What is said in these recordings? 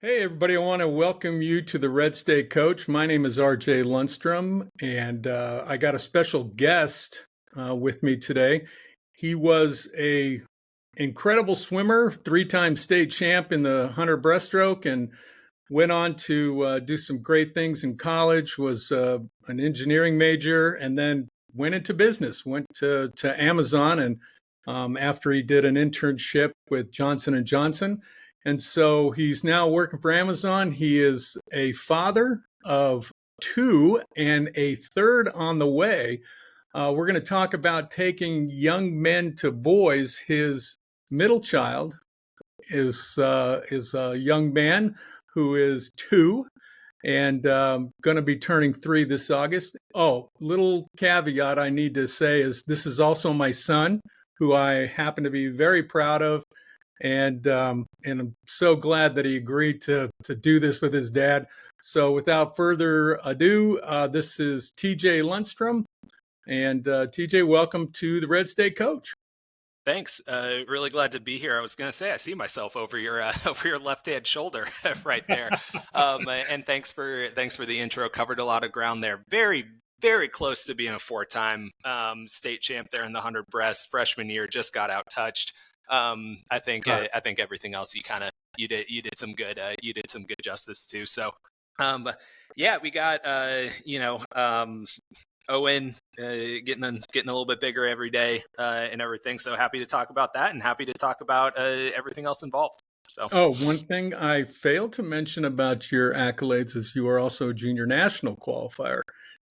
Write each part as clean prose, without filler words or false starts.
Hey, everybody, I want to welcome you to the Red State Coach. My name is TJ Lundstrom, and I got a special guest with me today. He was a incredible swimmer, three-time state champ in the 100 breaststroke, and went on to do some great things in college, was an engineering major, and then went into business, went to Amazon, and after he did an internship with Johnson and Johnson. And so he's now working for Amazon. He is a father of two and a third on the way. We're going to talk about taking young men to boys. His middle child is a young man who is two and going to be turning 3 this August. Oh, little caveat I need to say is this is also my son, who I happen to be very proud of, and I'm so glad that he agreed to do this with his dad. So without further ado, this is TJ Lundstrom, and TJ, welcome to the Red State Coach. Thanks. Really glad to be here. I was going to say I see myself over your over your left hand shoulder right there. And thanks for the intro. Covered a lot of ground there. Very close to being a four-time state champ there in the 100 breast. Freshman year, just got out touched. I think everything else you did some good justice to. So but yeah, we got Owen getting a little bit bigger every day and everything. So happy to talk about that, and happy to talk about everything else involved. So Oh, one thing I failed to mention about your accolades is you are also a junior national qualifier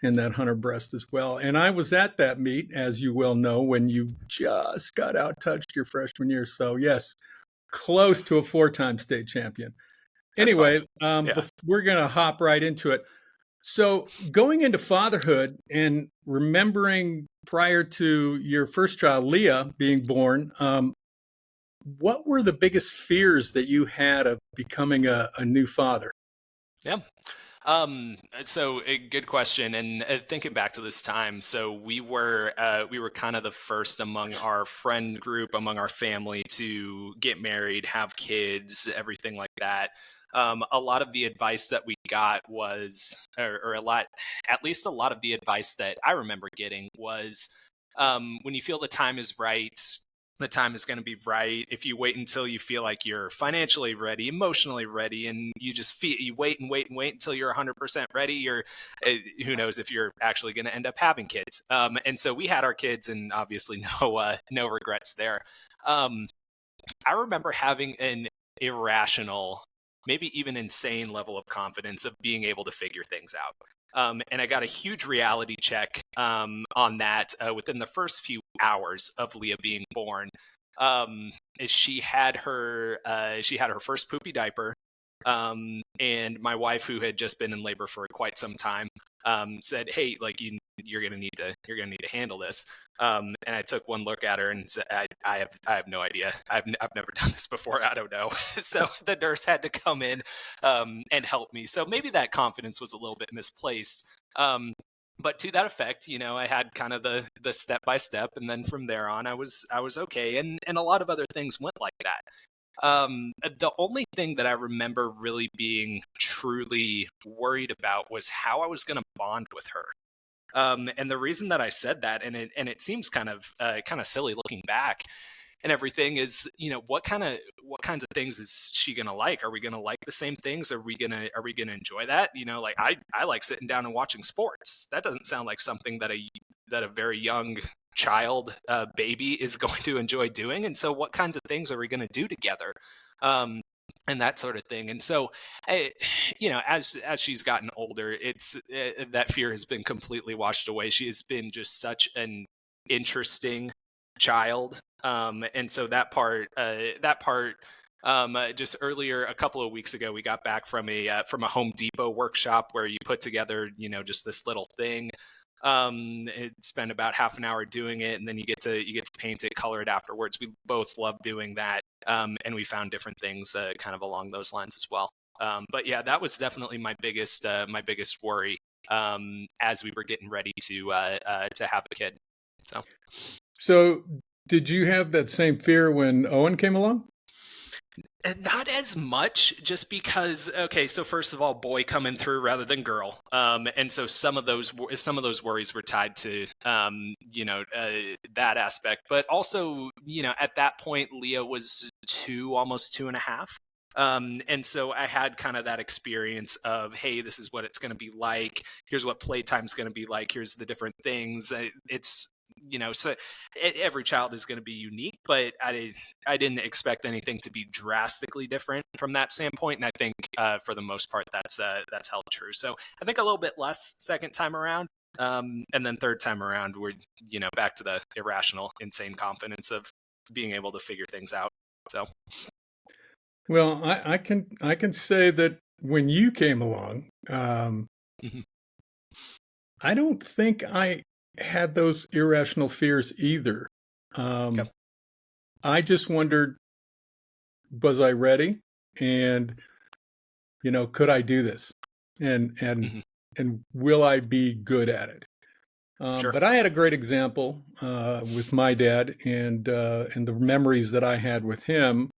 in that 100 breast as well. And I was at that meet, as you well know, when you just got out touched your freshman year. So yes, close to a four-time state champion. that's fun. Anyway, Yeah. we're going to hop right into it. So going into fatherhood and remembering prior to your first child, Leah, being born, what were the biggest fears that you had of becoming a new father? Yeah. So a good question. And thinking back to this time, so we were kind of the first among our friend group, among our family to get married, have kids, everything like that. A lot of the advice that we got was, or a lot, at least a lot of the advice that I remember getting was, when you feel the time is right, the time is going to be right. If you wait until you feel like you're financially ready, emotionally ready, and you wait and wait and wait until you're 100% ready, who knows if you're actually going to end up having kids. And so we had our kids, and obviously no regrets there. Um, I remember having an irrational, maybe even insane level of confidence of being able to figure things out. And I got a huge reality check on that within the first few hours of Leah being born. Um, she had her first poopy diaper, and my wife, who had just been in labor for quite some time, said, "Hey, like you're gonna need to handle this." And I took one look at her and said, "I have no idea. I've never done this before. I don't know." So the nurse had to come in and help me. So maybe that confidence was a little bit misplaced. But to that effect, I had kind of the step by step, and then from there on, I was okay, and a lot of other things went like that. The only thing that I remember really being truly worried about was how I was going to bond with her. And the reason that I said that, and it seems kind of silly looking back and everything, is what kinds of things is she gonna like? Are we gonna like the same things? Are we gonna enjoy that? Like I like sitting down and watching sports. That doesn't sound like something that a very young child baby is going to enjoy doing. And so what kinds of things are we going to do together? Um, and that sort of thing. And so, I, as she's gotten older, it's that fear has been completely washed away. She has been just such an interesting child, and so just earlier, a couple of weeks ago, we got back from a Home Depot workshop where you put together, just this little thing. Spend about half an hour doing it, and then you get to paint it, color it afterwards. We both love doing that, and we found different things kind of along those lines as well. But yeah, that was definitely my biggest worry as we were getting ready to have a kid. So So, did you have that same fear when Owen came along? Not as much, just because. Okay, so first of all, boy coming through rather than girl, and so some of those worries were tied to that aspect. But also, at that point, Leo was two, almost two and a half, and so I had kind of that experience of, hey, this is what it's going to be like. Here's what playtime's going to be like. Here's the different things. It's so every child is going to be unique, but I didn't expect anything to be drastically different from that standpoint, and I think for the most part that's held true. So I think a little bit less second time around, and then third time around we're back to the irrational, insane confidence of being able to figure things out. So Well, I can say that when you came along, mhm. I don't think I had those irrational fears either. Okay. Um, I just wondered, was I ready? And, could I do this? And and Mhm. and will I be good at it? Sure. But I had a great example with my dad, and the memories that I had with him.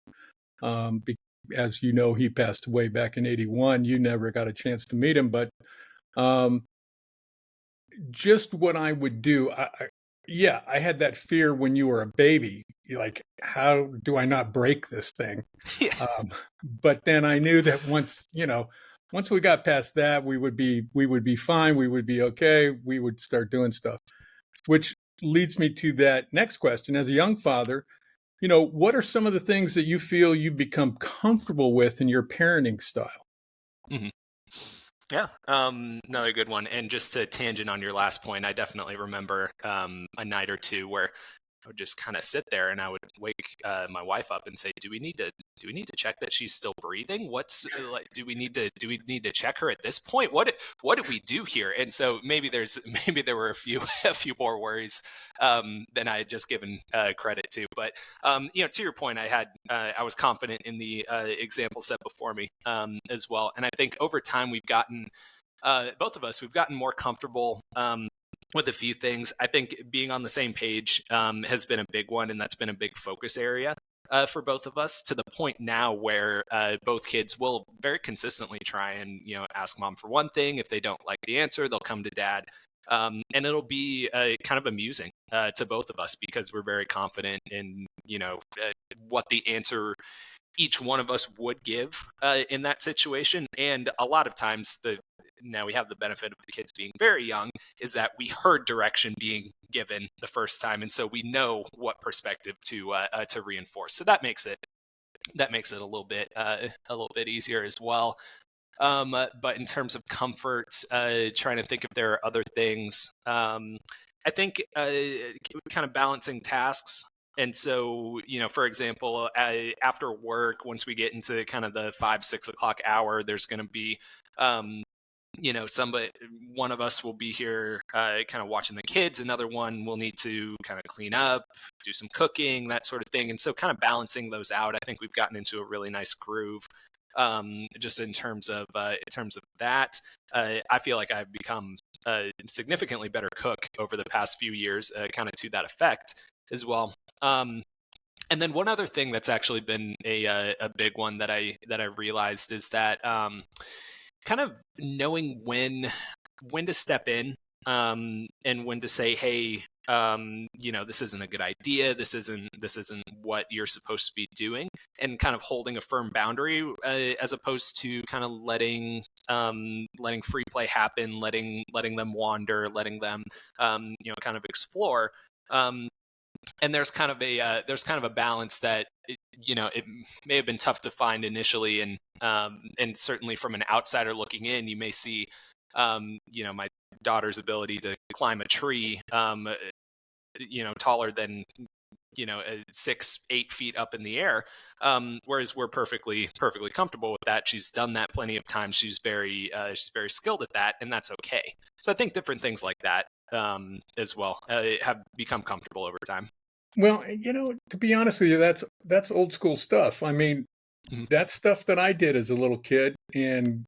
Um, be, as you know, he passed away back in '81. You never got a chance to meet him, but um, just what I would do. Yeah, I had that fear when you were a baby. You're like, how do I not break this thing? Yeah. Um, but then I knew that once we got past that, we would be fine. We would be okay. We would start doing stuff, which leads me to that next question. As a young father, what are some of the things that you feel you become comfortable with in your parenting style? Mhm. Yeah, another good one. And just to tangent on your last point, I definitely remember a night or two where I would just kind of sit there and I would wake my wife up and say, "Do we need to check that she's still breathing? What's like? Do we need to check her at this point? What did we do here?" And so maybe there were a few more worries than I had just given credit to. But to your point, I was confident in the example set before me as well, and I think over time both of us, we've gotten more comfortable with a few things. I think being on the same page has been a big one, and that's been a big focus area for both of us, to the point now where both kids will very consistently try and ask mom for one thing. If they don't like the answer, they'll come to dad. And it'll be kind of amusing to both of us because we're very confident in what the answer each one of us would give in that situation. And a lot of times, the now we have the benefit of the kids being very young, is that we heard direction being given the first time, and so we know what perspective to reinforce. So that makes it a little bit easier as well. But in terms of comfort, trying to think if there are other things. I think kind of balancing tasks. And so, for example, after work, once we get into kind of the 5, 6 o'clock hour, there's going to be, um, somebody, one of us will be here kind of watching the kids. Another one will need to kind of clean up, do some cooking, that sort of thing. And so, kind of balancing those out, I think we've gotten into a really nice groove just in terms of that. I feel like I've become a significantly better cook over the past few years, kind of to that effect as well. And then one other thing that's actually been a big one that I realized is that kind of knowing when to step in, and when to say, hey, this isn't a good idea. This isn't what you're supposed to be doing, and kind of holding a firm boundary, as opposed to kind of letting free play happen, letting them wander, letting them kind of explore. Um, and there's kind of a balance that it may have been tough to find initially, and certainly from an outsider looking in, you may see my daughter's ability to climb a tree taller than 6, 8 feet up in the air, whereas we're perfectly comfortable with that. She's done that plenty of times. She's very skilled at that, and that's okay. So I think different things like that as well have become comfortable over time. Well, to be honest with you, that's old school stuff. I mean, Mhm. that's stuff that I did as a little kid, and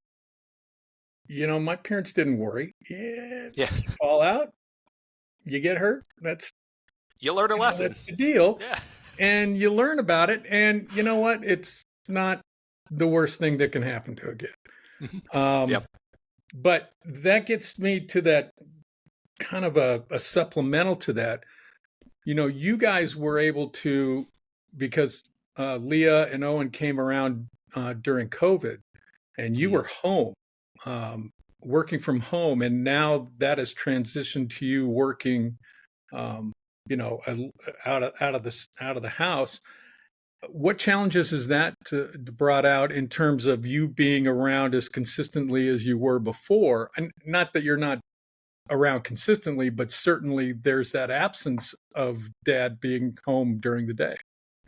my parents didn't worry. Yeah, Yeah, if you fall out, you get hurt. That's you learn a that's lesson. the deal, Yeah. and you learn about it. And you know what? not the worst thing that can happen to a kid. Mhm. Um, Yep. but that gets me to that kind of a supplemental to that. You guys were able to, because Leah and Owen came around during COVID, and you Mhm. were home, working from home, and now that has transitioned to you working, um, out of the house. What challenges has that brought out in terms of you being around as consistently as you were before? And not that you're not around consistently, but certainly there's that absence of dad being home during the day.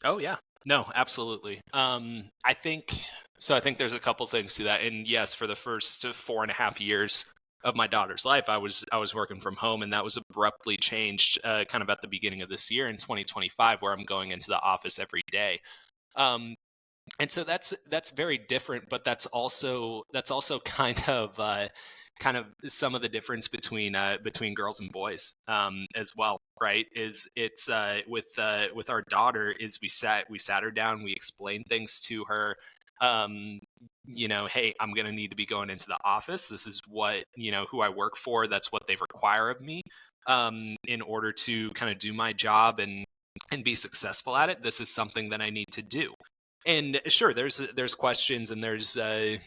Oh yeah. No, absolutely. I think so. I think there's a couple things to that. And yes, for the first 4.5 years of my daughter's life, I was working from home, and that was abruptly changed kind of at the beginning of this year in 2025, where I'm going into the office every day. Um, and so that's very different, but that's also kind of some of the difference between girls and boys, as well, right? Is it's with our daughter, is we sat her down, we explained things to her. um hey, I'm going to need to be going into the office. This is what, who I work for, that's what they require of me, in order to kind of do my job and be successful at it. This is something that I need to do. And sure, there's questions, and there's a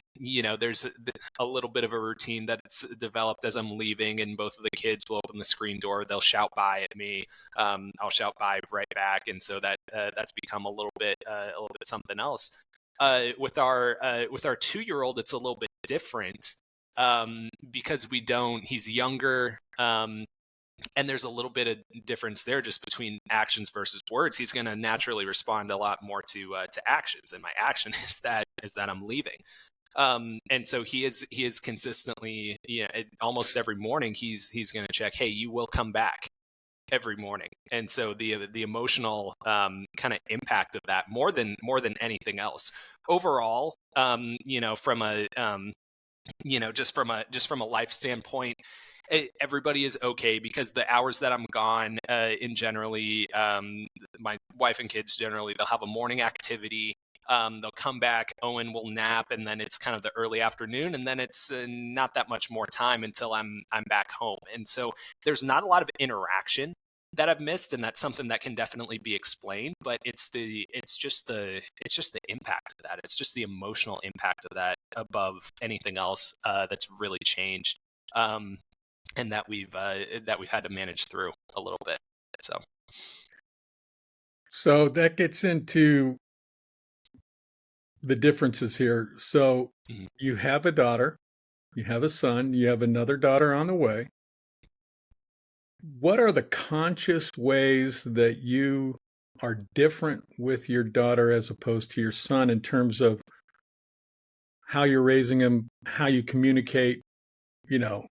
little bit of a routine that's developed as I'm leaving, and both of the kids will open the screen door, they'll shout bye at me, I'll shout bye right back, and so that's become a little bit something else. With our 2-year-old, it's a little bit different, because he's younger. And there's a little bit of difference there just between actions versus words. He's going to naturally respond a lot more to actions, and my action is that I'm leaving. And so he is consistently, almost every morning he's going to check, hey, you will come back every morning. And so the emotional kind of impact of that, more than anything else, overall, from a just from a life standpoint, everybody is okay, because the hours that I'm gone, in generally, my wife and kids generally, they'll have a morning activity. They'll come back. Owen will nap, and then it's kind of the early afternoon, and then it's not that much more time until I'm back home. And so there's not a lot of interaction that I've missed, and that's something that can definitely be explained. But it's just the impact of that. It's just the emotional impact of that above anything else, that's really changed, um, and that we've had to manage through a little bit. So. So that gets into the differences here. So Mhm. you have a daughter, you have a son, you have another daughter on the way. What are the conscious ways that you are different with your daughter as opposed to your son in terms of how you're raising him, how you communicate? You know,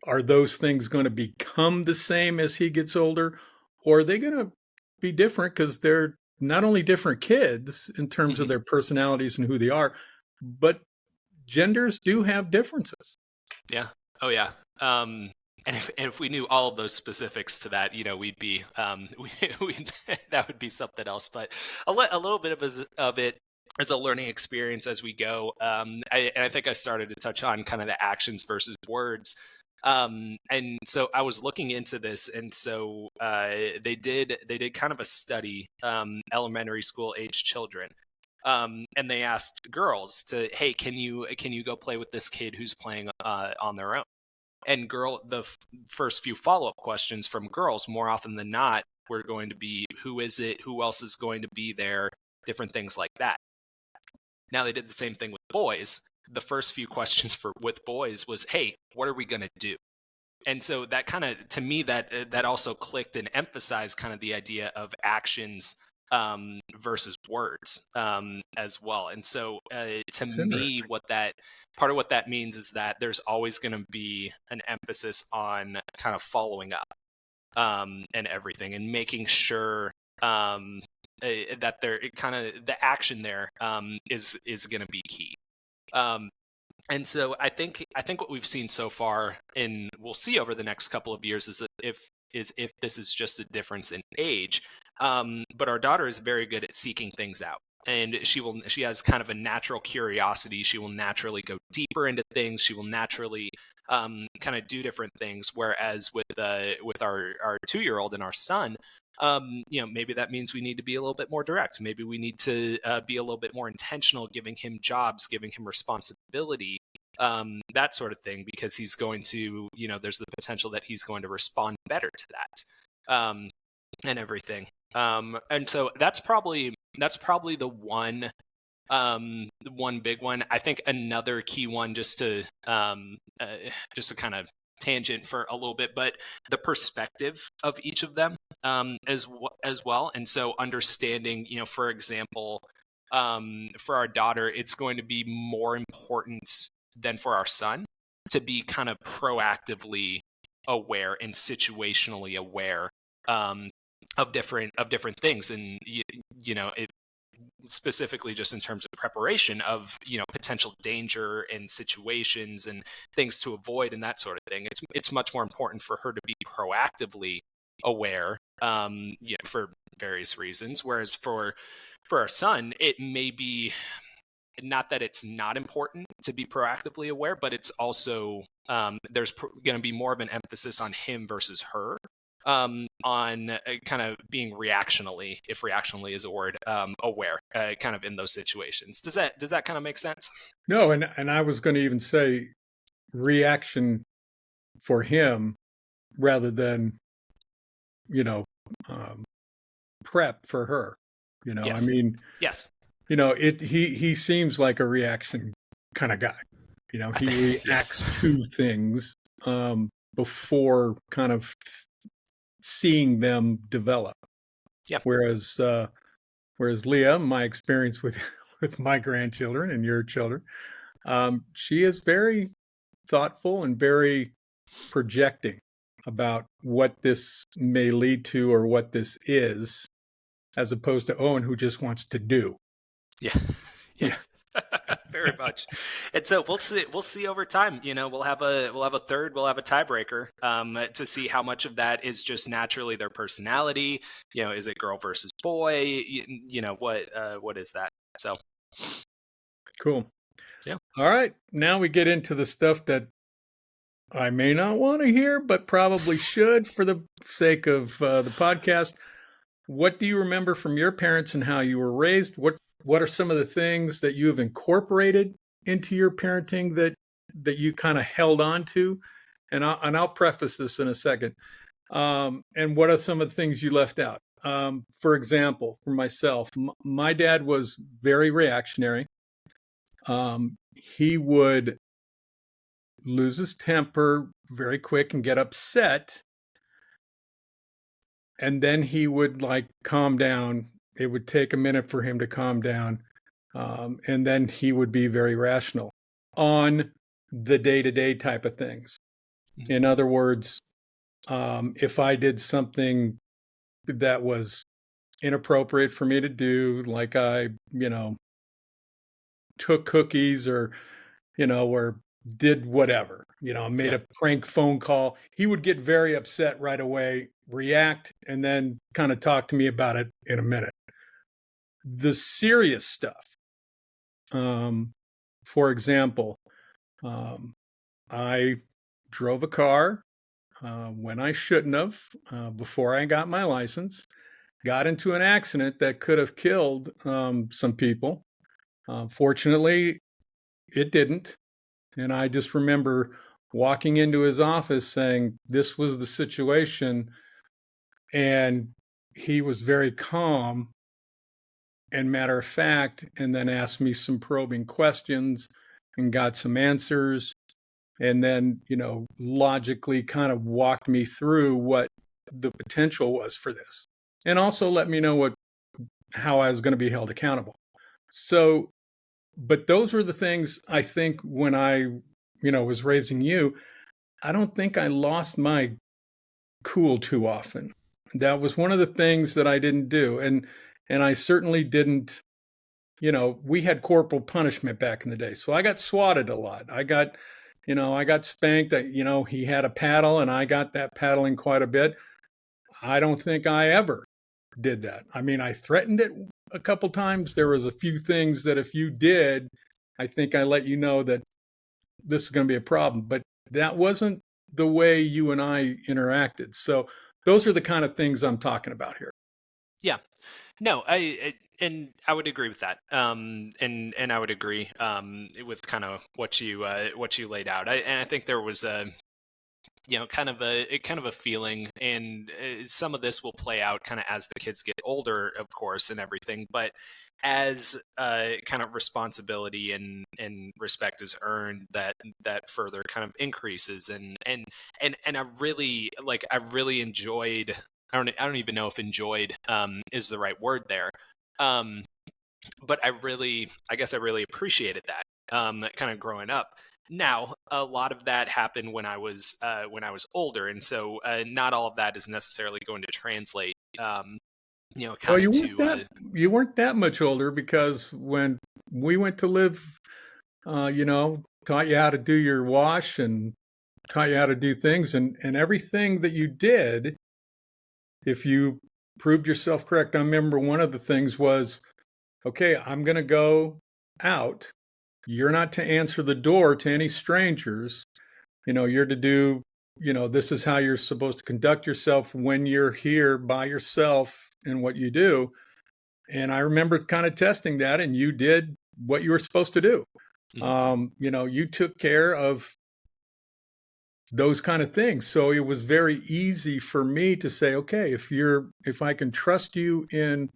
are those things going to become the same as he gets older, or are they going to be different because they're not only different kids in terms of Mhm. their personalities and who they are, but genders do have differences? Yeah. Oh yeah. And if we knew all of those specifics to that, we'd be we that would be something else. But a little bit of it as a learning experience as we go. And I think I started to touch on kind of the actions versus words. And so I was looking into this, and so they did kind of a study, elementary school age children. And they asked girls to, hey, can you go play with this kid who's playing on their own? And first few follow up questions from girls, more often than not, were going to be, who is it? Who else is going to be there? Different things like that. Now they did the same thing with boys. The first few questions for with boys was, hey, what are we going to do? And so that kind of, to me, that also clicked and emphasized kind of the idea of actions, versus words, as well. And so, to It's me, interesting. what that part of what that means is that there's always going to be an emphasis on kind of following up, and everything, and making sure, that there kind of the action there, is going to be key. Um, and so I think what we've seen so far, and we'll see over the next couple of years, is that if this is just a difference in age. But our daughter is very good at seeking things out and she has kind of a natural curiosity. She will naturally go deeper into things. She will naturally kind of do different things. Whereas with our 2-year-old and our son, maybe that means we need to be a little bit more direct. Maybe we need to be a little bit more intentional, giving him jobs, giving him responsibility, that sort of thing, because he's going to, there's the potential that he's going to respond better to that, and everything. And so that's probably the one big one. I think another key one, just to kind of tangent for a little bit, but the perspective of each of them, as well. And so understanding, for example, for our daughter, it's going to be more important than for our son to be kind of proactively aware and situationally aware, of different things. And it, specifically just in terms of preparation of potential danger and situations and things to avoid and that sort of thing. It's much more important for her to be proactively aware, for various reasons, whereas for our son, it may be not that it's not important to be proactively aware, but it's also, there's going to be more of an emphasis on him versus her, on kind of being reactionally, if reactionally is a word, aware, kind of in those situations. Does that kind of make sense? No, and I was going to even say reaction for him rather than, um, prep for her. Yes. I mean, Yes. he seems like a reaction kind of guy. He Yes. reacts to things before kind of seeing them develop. Yeah. Whereas Leah, my experience with with my grandchildren and your children, she is very thoughtful and very projecting about what this may lead to or what this is, as opposed to Owen, who just wants to do. Yeah. Yeah. Yes. Very much. And so we'll see over time. We'll have a tiebreaker, to see how much of that is just naturally their personality. Is it girl versus boy? What is that? So Cool. yeah. All right. Now we get into the stuff that I may not want to hear, but probably should for the sake of the podcast. What do you remember from your parents and how you were raised? What are some of the things that you have incorporated into your parenting that you kind of held on to? And I'll preface this in a second. And what are some of the things you left out? For example, for myself, my dad was very reactionary. He would lose his temper very quick and get upset, and then he would like calm down. It would take a minute for him to calm down, and then he would be very rational on the day-to-day type of things. In other words, if I did something that was inappropriate for me to do, like I took cookies or did whatever, made Yeah. a prank phone call, he would get very upset right away, react, and then kind of talk to me about it in a minute. The serious stuff, for example, I drove a car when I shouldn't have, before I got my license, got into an accident that could have killed some people. Fortunately, it didn't. And I just remember walking into his office saying, this was the situation. And he was very calm and matter of fact, and then asked me some probing questions and got some answers. And then, logically kind of walked me through what the potential was for this. And also let me know how I was going to be held accountable. So, but those were the things I think when I, was raising you. I don't think I lost my cool too often. That was one of the things that I didn't do. And I certainly didn't, we had corporal punishment back in the day. So I got swatted a lot. I got spanked. He had a paddle and I got that paddling quite a bit. I don't think I ever did that. I mean, I threatened it a couple times. There was a few things that if you did, I think I let you know that this is going to be a problem. But that wasn't the way you and I interacted. So those are the kind of things I'm talking about here. Yeah. No, and I would agree with that. And I would agree with kind of what you laid out. And I think there was a kind of a feeling, and some of this will play out kind of as the kids get older, of course, and everything. But as kind of responsibility and respect is earned, that further kind of increases, and I really enjoyed. I don't even know if enjoyed is the right word there. Um, but I guess I really appreciated that kind of growing up. Now, a lot of that happened when I was older, and so not all of that is necessarily going to translate, Well, kind of to. you weren't that much older because when we went to live, taught you how to do your wash and taught you how to do things, and everything that you did, if you proved yourself correct. I remember one of the things was, okay, I'm going to go out. You're not to answer the door to any strangers. You're to do, this is how you're supposed to conduct yourself when you're here by yourself and what you do. And I remember kind of testing that, and you did what you were supposed to do. You took care of those kind of things. So it was very easy for me to say, okay, if I can trust you in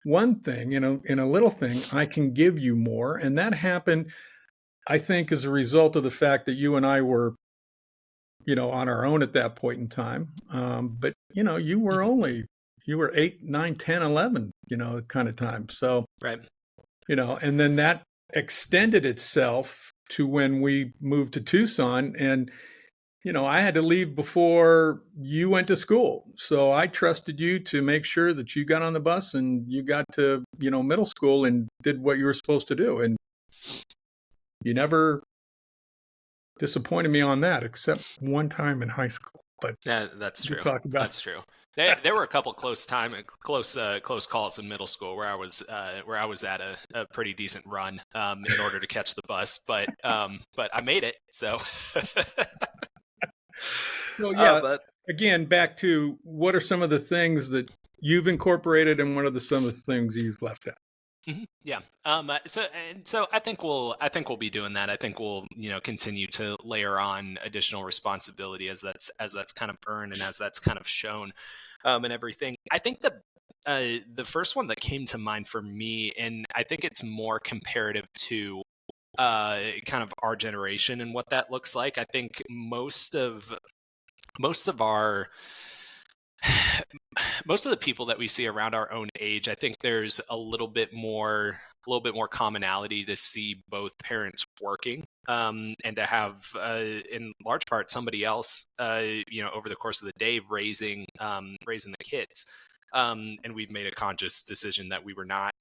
one thing, in a little thing, I can give you more. And that happened, I think, as a result of the fact that you and I were, on our own at that point in time. But, you were 8, 9, 10, 11, kind of time. So, Right. and then that extended itself to when we moved to Tucson, and I had to leave before you went to school. So I trusted you to make sure that you got on the bus and you got to, middle school and did what you were supposed to do. And you never disappointed me on that, except one time in high school. But Yeah, that's we'll true. talk about That's true. There were a couple close calls in middle school where I was at a pretty decent run in order to catch the bus, but I made it. So, So yeah, but again, back to what are some of the things that you've incorporated and what are some of the things you've left out? Yeah. So I think we'll be doing that. I think we'll continue to layer on additional responsibility as that's kind of earned and as that's kind of shown, and everything. I think the first one that came to mind for me, and I think it's more comparative to kind of our generation and what that looks like. I think most of our most of the people that we see around our own age, I think there's a little bit more commonality to see both parents working, and to have, in large part, somebody else, over the course of the day raising the kids. And we've made a conscious decision that we were not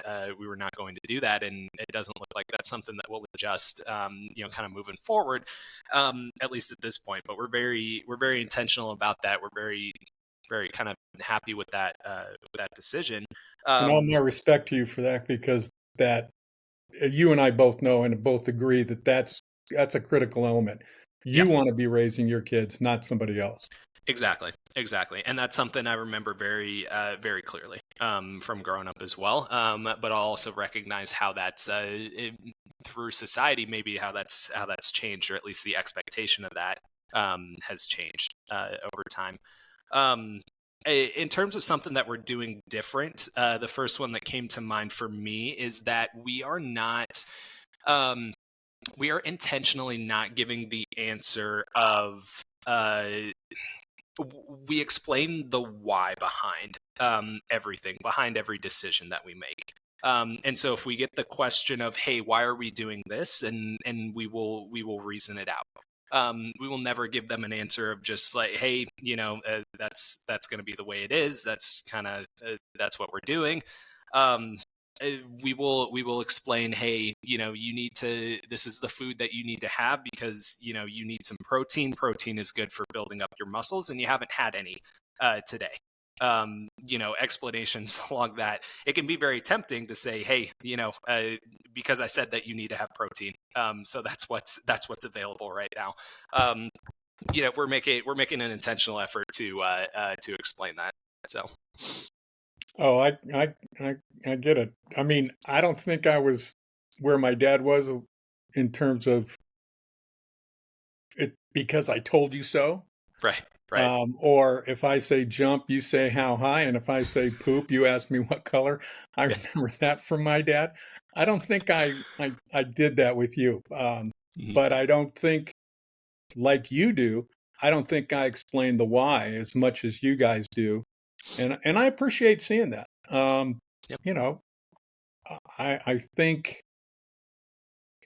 going to do that, and it doesn't look like that's something that will adjust, kind of moving forward, at least at this point. But we're very intentional about that. We're very kind of happy with that decision. And all Um, my respect to you for that, because that you and I both know and both agree that that's a critical element. yeah, You want to be raising your kids, not somebody else. exactly, and that's something I remember very clearly from growing up as well. But I'll also recognize how that's through society, maybe how that's changed, or at least the expectation of that has changed over time. Um, in terms of something that we're doing different, the first one that came to mind for me is that um, we are intentionally not giving the answer of. We explain the why behind everything, behind every decision that we make. And so, if we get the question of, "Hey, why are we doing this?" and we will reason it out. We will never give them an answer of just like, "Hey, that's going to be the way it is. That's kind of that's what we're doing." Um, we will explain, "Hey, you need to, this is the food that you need to have because you need some protein. Protein is good for building up your muscles, and you haven't had any today." explanations along that, it can be very tempting to say, hey, because I said that you need to have protein. So that's what's available right now. We're making an intentional effort to explain that. So Oh, I get it. I mean, I don't think I was where my dad was in terms of it because I told you so. right, right, Or if I say jump, you say how high, and if I say poop, you ask me what color. I yeah, remember that from my dad. I don't think I did that with you, mhm, but I don't think like you do. I don't think I explained the why as much as you guys do, and I appreciate seeing that. yep, You know, I think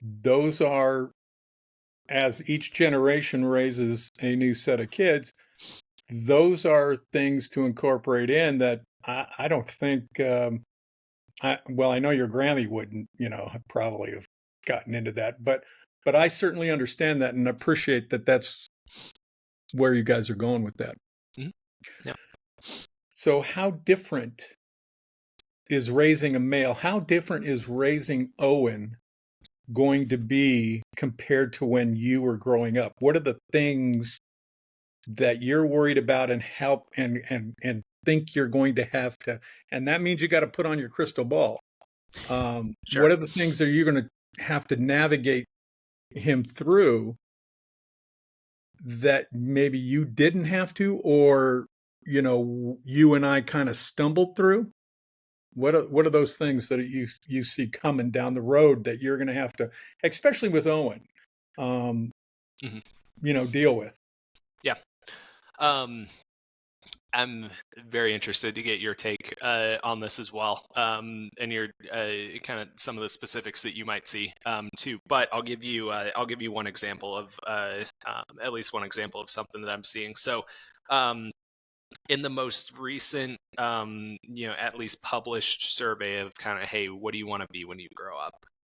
those are as each generation raises a new set of kids, those are things to incorporate in that I don't think, well, I know your Grammy wouldn't, probably have gotten into that, but I certainly understand that and appreciate that that's where you guys are going with that. mhm, yep. So how different is raising a male? How different is raising Owen going to be compared to when you were growing up? What are the things that you're worried about and help and think you're going to have to, and that means you got to put on your crystal ball. What Sure. are the things that you're going to have to navigate him through that maybe you didn't have to, or you and I kind of stumbled through? What are those things that you see coming down the road that you're going to have to, especially with Owen, um, Mhm, deal with? yeah. Um, I'm very interested to get your take on this as well, and your kind of some of the specifics that you might see too. But I'll give you one example of at least one example of something that I'm seeing. So, um, in the most recent, at least published survey of kind of, hey, what do you want to be when you grow up?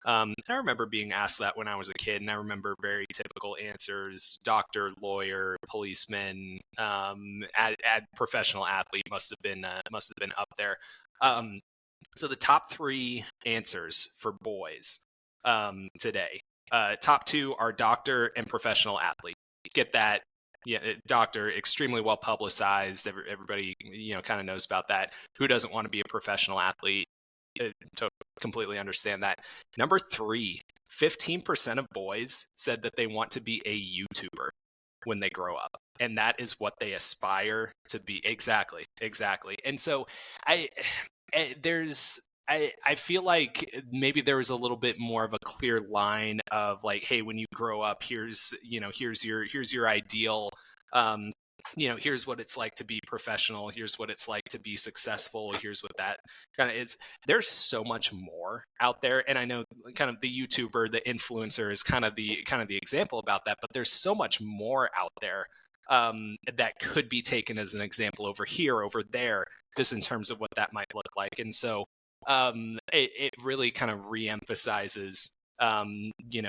I remember being asked that when I was a kid, and I remember very typical answers: doctor, lawyer, policeman, professional athlete must have been up there. Um, so the top three answers for boys today, top two are doctor and professional athlete. Get that? Yeah, doctor, extremely well publicized. Everybody, kind of knows about that. Who doesn't want to be a professional athlete? To completely understand that. Number three, 15% of boys said that they want to be a YouTuber when they grow up. And that is what they aspire to be. Exactly. Exactly. And so I there's I feel like maybe there was a little bit more of a clear line of like, hey, when you grow up, here's your ideal, um, here's what it's like to be professional, here's what it's like to be successful, here's what that kind of is. There's so much more out there, and I know kind of the YouTuber, the influencer is kind of the example about that, but there's so much more out there that could be taken as an example over here, over there, just in terms of what that might look like. And so it really kind of reemphasizes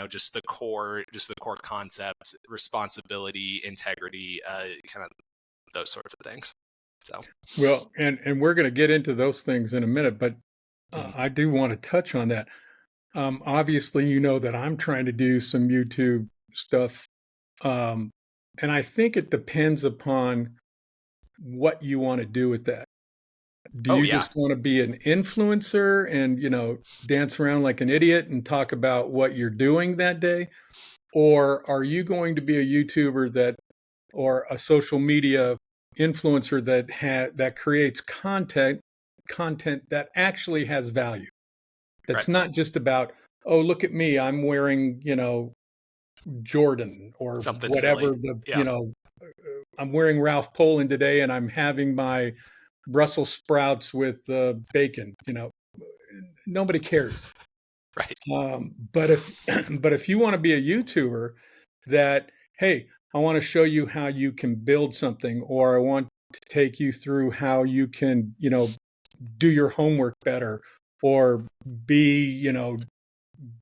just the core concepts: responsibility, integrity, kind of those sorts of things. So Well, and we're going to get into those things in a minute, but mhm. I do want to touch on that. Obviously, you know that I'm trying to do some YouTube stuff, and I think it depends upon what you want to do with that. Do Oh you yeah, just want to be an influencer and dance around like an idiot and talk about what you're doing that day, or are you going to be a YouTuber that or a social media influencer that creates content that actually has value, right, that's not just about, oh, look at me, I'm wearing Jordan or something silly. whatever, the Yeah, I'm wearing Ralph Lauren today and I'm having my Brussels sprouts with bacon. Nobody cares. right. But if but if you want to be a YouTuber that, hey, I want to show you how you can build something, or I want to take you through how you can, do your homework better, or be,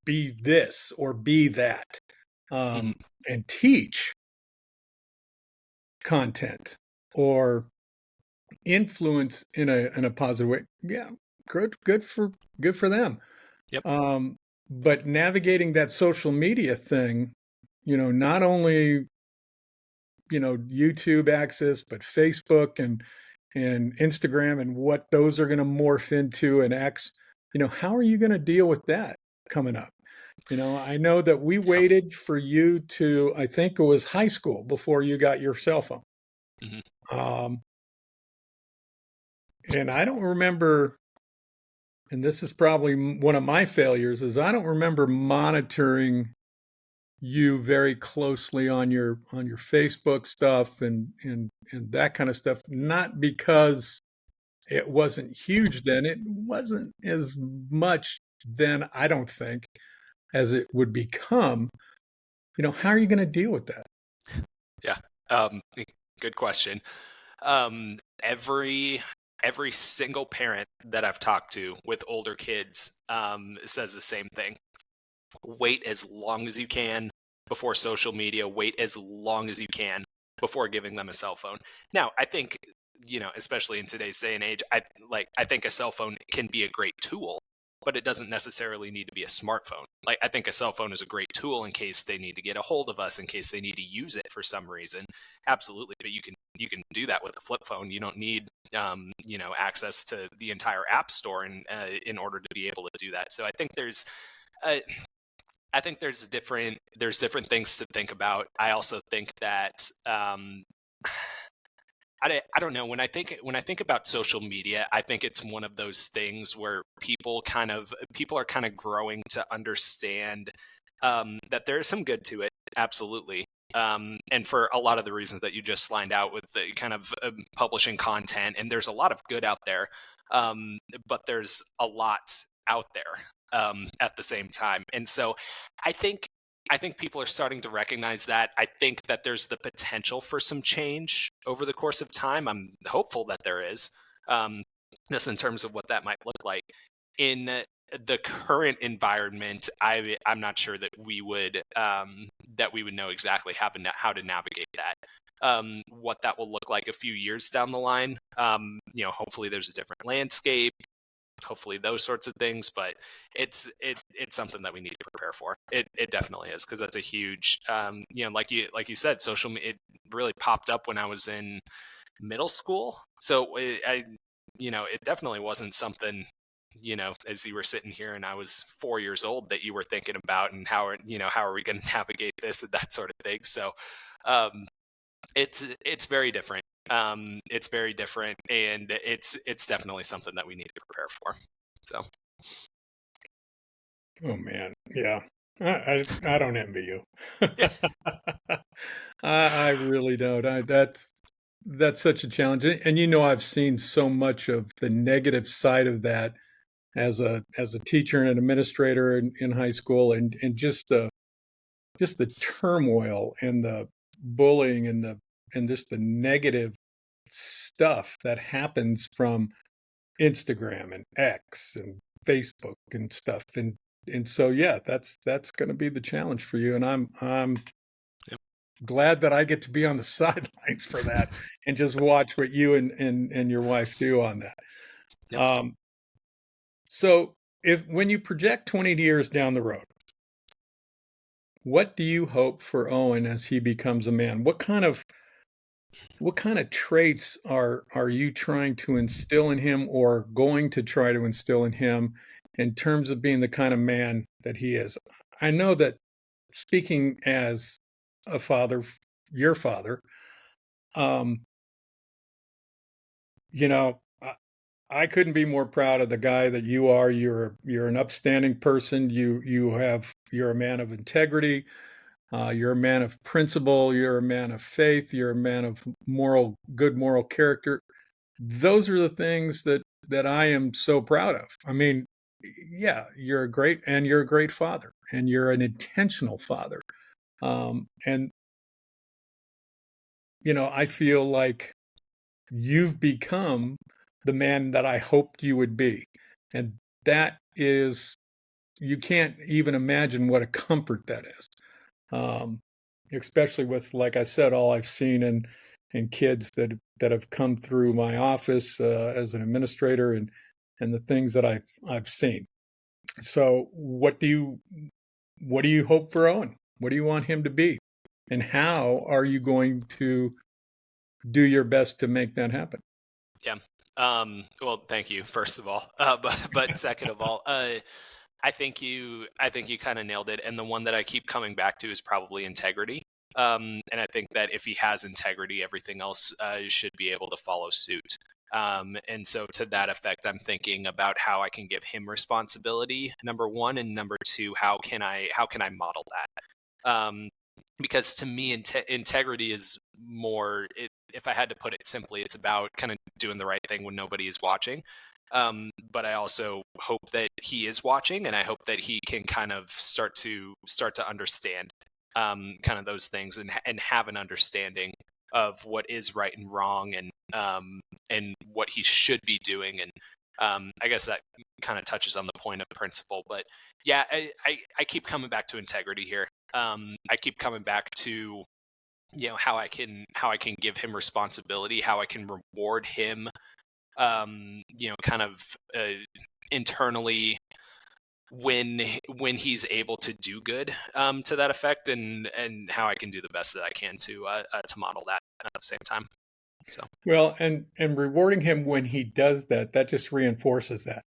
be this or be that, Mhm. and teach content, or influence in a positive way, yeah, good for them. Yep. Um, but navigating that social media thing, not only, YouTube access, but Facebook and Instagram and what those are going to morph into and X, how are you going to deal with that coming up? I know that we Yeah. waited for you to, I think it was high school before you got your cell phone. Hmm. Um, and I don't remember, and this is probably one of my failures, is I don't remember monitoring you very closely on your Facebook stuff and that kind of stuff. Not because it wasn't huge then, it wasn't as much then, I don't think, as it would become. How are you going to deal with that? Yeah. Um, Good question. Um, every every single parent that I've talked to with older kids says the same thing. Wait as long as you can before social media. Wait as long as you can before giving them a cell phone. Now, I think, especially in today's day and age, I think a cell phone can be a great tool, but it doesn't necessarily need to be a smartphone. Like, I think a cell phone is a great tool in case they need to get a hold of us, in case they need to use it for some reason. Absolutely, but you can do that with a flip phone. You don't need access to the entire app store in order to be able to do that. So uh, I think there's different things to think about. I also think that I don't know, when I think about social media, I think it's one of those things where people are kind of growing to understand that there is some good to it, absolutely. And for a lot of the reasons that you just lined out with the kind of publishing content, and there's a lot of good out there, but there's a lot out there at the same time. And so I think I think people are starting to recognize that. I think that there's the potential for some change over the course of time. I'm hopeful that there is, um, just in terms of what that might look like. In the current environment, I'm not sure that we would know exactly how to navigate that. What that will look like a few years down the line. Hopefully there's a different landscape, hopefully those sorts of things, but it's something that we need to prepare for. It definitely is, because that's a huge like you said, social media, it really popped up when I was in middle school. So it definitely wasn't something, as you were sitting here and I was 4 years old, that you were thinking about, and how are we going to navigate this and that sort of thing. So um it's very different. It's very different, and it's definitely something that we need to prepare for. So Oh man, yeah. I don't envy you. yeah, I really don't. That's such a challenge, and I've seen so much of the negative side of that as a teacher and an administrator in high school, and just the turmoil and the bullying and just the negative stuff that happens from Instagram and X and Facebook and stuff. And so yeah, that's going to be the challenge for you. And I'm yep, glad that I get to be on the sidelines for that and just watch what you and your wife do on that. yep. Um, so if when you project 20 years down the road, what do you hope for Owen as he becomes a man? What kind of traits are you trying to instill in him or going to try to instill in him in terms of being the kind of man that he is? I know that, speaking as a father, your father, um, I couldn't be more proud of the guy that you are. You're an upstanding person. You're a man of integrity. You're a man of principle. You're a man of faith. You're a man of good moral character. Those are the things that I am so proud of. I mean, yeah, you're a great father, and you're an intentional father. And I feel like you've become the man that I hoped you would be, and that is, you can't even imagine what a comfort that is. Um, Especially with, like I said, all I've seen and kids that have come through my office as an administrator, and the things that I've seen. So what do you hope for Owen? What do you want him to be? And how are you going to do your best to make that happen? Yeah. Well, thank you, first of all. But second of all, I think you kind of nailed it. And the one that I keep coming back to is probably integrity. And I think that if he has integrity, everything else should be able to follow suit. And so to that effect, I'm thinking about how I can give him responsibility, number one, and number two, how can I model that? Because to me, integrity is more. If I had to put it simply, it's about kind of doing the right thing when nobody is watching. But I also hope that he is watching, and I hope that he can kind of start to understand kind of those things, and have an understanding of what is right and wrong, and what he should be doing. And I guess that kind of touches on the point of principle. But yeah, I keep coming back to integrity here. I keep coming back to, how I can give him responsibility, how I can reward him, kind of internally when he's able to do good, to that effect, and how I can do the best that I can to model that at the same time. So Well, and rewarding him when he does that just reinforces that.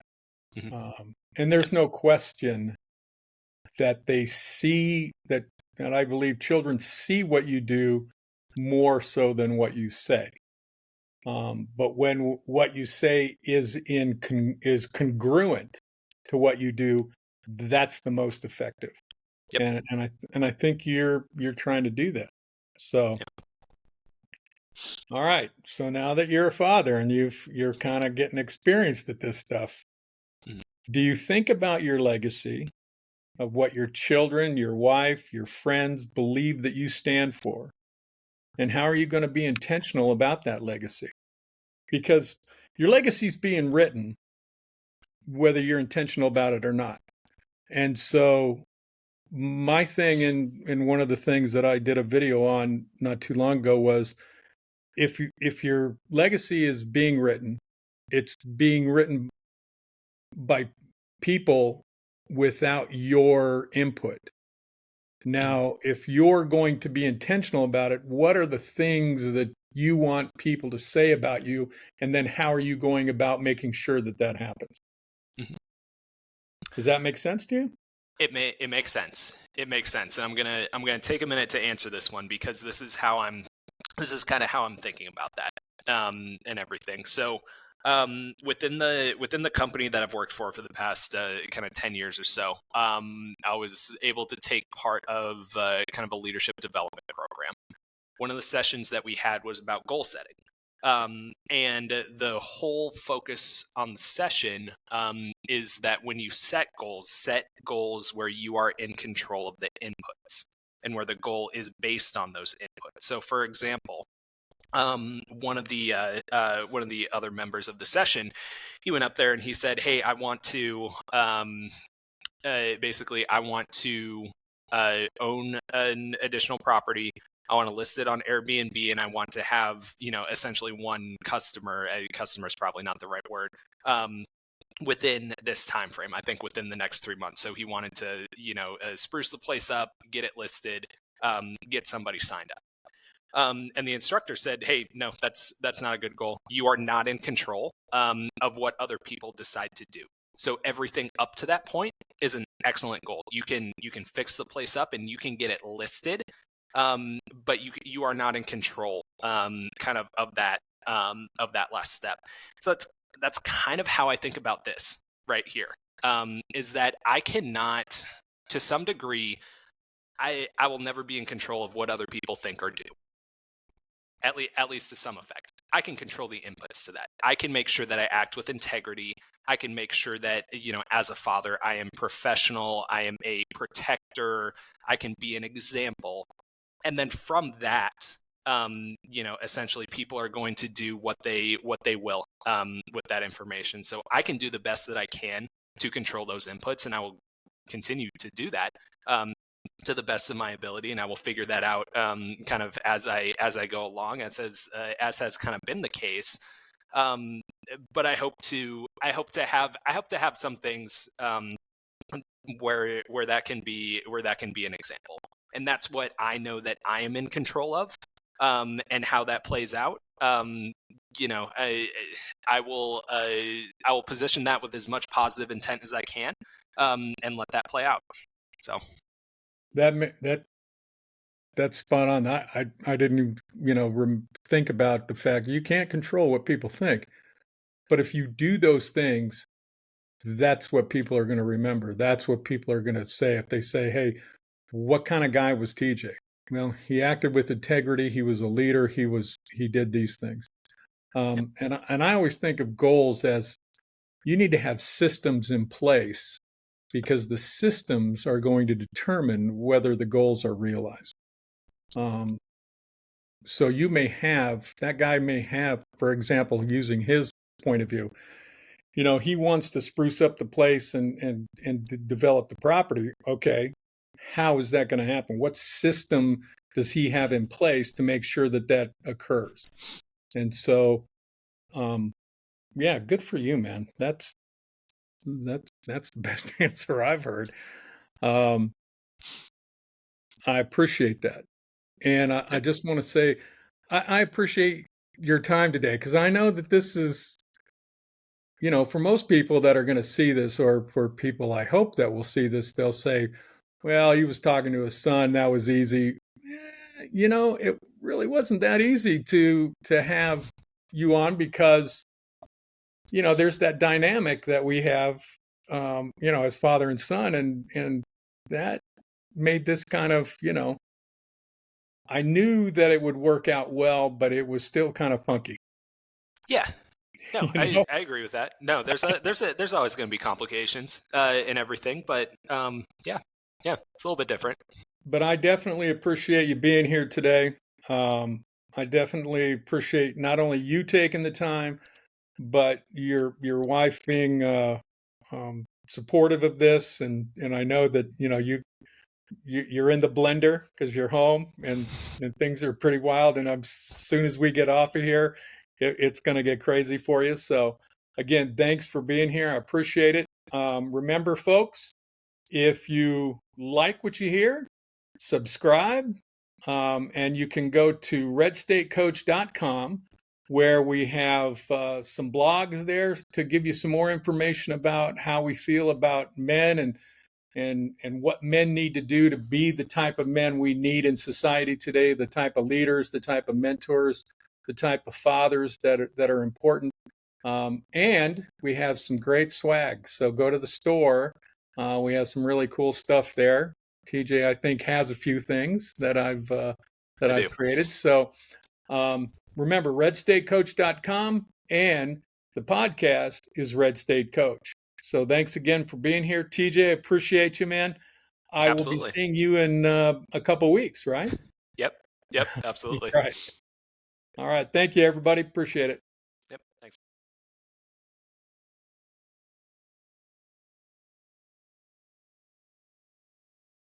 mhm. And there's no question that they see that, and I believe children see what you do more so than what you say. But when what you say is is congruent to what you do, that's the most effective. Yep. And I think you're trying to do that. So, Yep. all right. So now that you're a father and you're kind of getting experienced at this stuff, Mhm. do you think about your legacy of what your children, your wife, your friends believe that you stand for? And how are you going to be intentional about that legacy? Because your legacy is being written whether you're intentional about it or not. And so my thing in one of the things that I did a video on not too long ago was if your legacy is being written, it's being written by people without your input. Mhm. Now, if you're going to be intentional about it, what are the things that you want people to say about you? And then how are you going about making sure that that happens? Mhm. Does that make sense to you? It makes sense. It makes sense. And I'm gonna take a minute to answer this one, because this is kind of how I'm thinking about that, and everything. So within the company that I've worked for the past kind of 10 years or so, I was able to take part of kind of a leadership development program. One of the sessions that we had was about goal setting. And the whole focus on the session is that when you set goals where you are in control of the inputs, and where the goal is based on those inputs. So, for example, one of the other members of the session, he went up there and he said, "Hey, I want to basically, I want to own an additional property. I want to list it on Airbnb, and I want to have, essentially one customer. Customer is probably not the right word. Within this time frame, I think within the next 3 months. So he wanted to, spruce the place up, get it listed, get somebody signed up. And the instructor said, "Hey, no, that's not a good goal. You are not in control of what other people decide to do. So everything up to that point is an excellent goal. You can fix the place up and you can get it listed, but you are not in control, kind of that last step. So that's kind of how I think about this right here. Is that I cannot, to some degree, I will never be in control of what other people think or do, at least to some effect. I can control the inputs to that. I can make sure that I act with integrity. I can make sure that, as a father, I am professional. I am a protector. I can be an example. And then from that, essentially people are going to do what they will, with that information. So I can do the best that I can to control those inputs, and I will continue to do that. to the best of my ability, and I will figure that out kind of as I go along, as has kind of been the case. Um, but I hope to have some things where that can be an example, and that's what I know that I am in control of, and how that plays out. You know, I will position that with as much positive intent as I can, and let that play out. So That that's spot on. I didn't even, think about the fact you can't control what people think. But if you do those things, that's what people are going to remember. That's what people are going to say if they say, "Hey, what kind of guy was TJ?" Well, he acted with integrity. He was a leader. He did these things. And I always think of goals as you need to have systems in place because the systems are going to determine whether the goals are realized. Um, so that guy may have, for example, using his point of view, he wants to spruce up the place and develop the property. Okay, how is that going to happen? What system does he have in place to make sure that that occurs? And so, yeah, good for you, man. That's the best answer I've heard. Um, I appreciate that. And I just want to say, I appreciate your time today because I know that this is, for most people that are going to see this, or for people I hope that will see this, they'll say, well, he was talking to his son. That was easy. It really wasn't that easy to have you on because, there's that dynamic that we have, as father and son, and that made this kind of, I knew that it would work out well, but it was still kind of funky. yeah, no, You know, I agree with that. No, there's always going to be complications in everything, but yeah, it's a little bit different. but I definitely appreciate you being here today. I definitely appreciate not only you taking the time, but your wife being supportive of this, and I know that you're in the blender because you're home and things are pretty wild. And as soon as we get off of here, it's going to get crazy for you. So again, thanks for being here. I appreciate it. Remember, folks, if you like what you hear, subscribe, and you can go to redstatecoach.com where we have some blogs there to give you some more information about how we feel about men and what men need to do to be the type of men we need in society today, the type of leaders, the type of mentors, the type of fathers that are important. And we have some great swag. So go to the store. We have some really cool stuff there. TJ, I think, has a few things that I I've do. created. So remember, redstatecoach.com, and the podcast is Red State Coach. So thanks again for being here, TJ. I appreciate you, man. I will be Absolutely. seeing you in a couple weeks, right? Yep. Absolutely. Right. All right. Thank you, everybody. Appreciate it.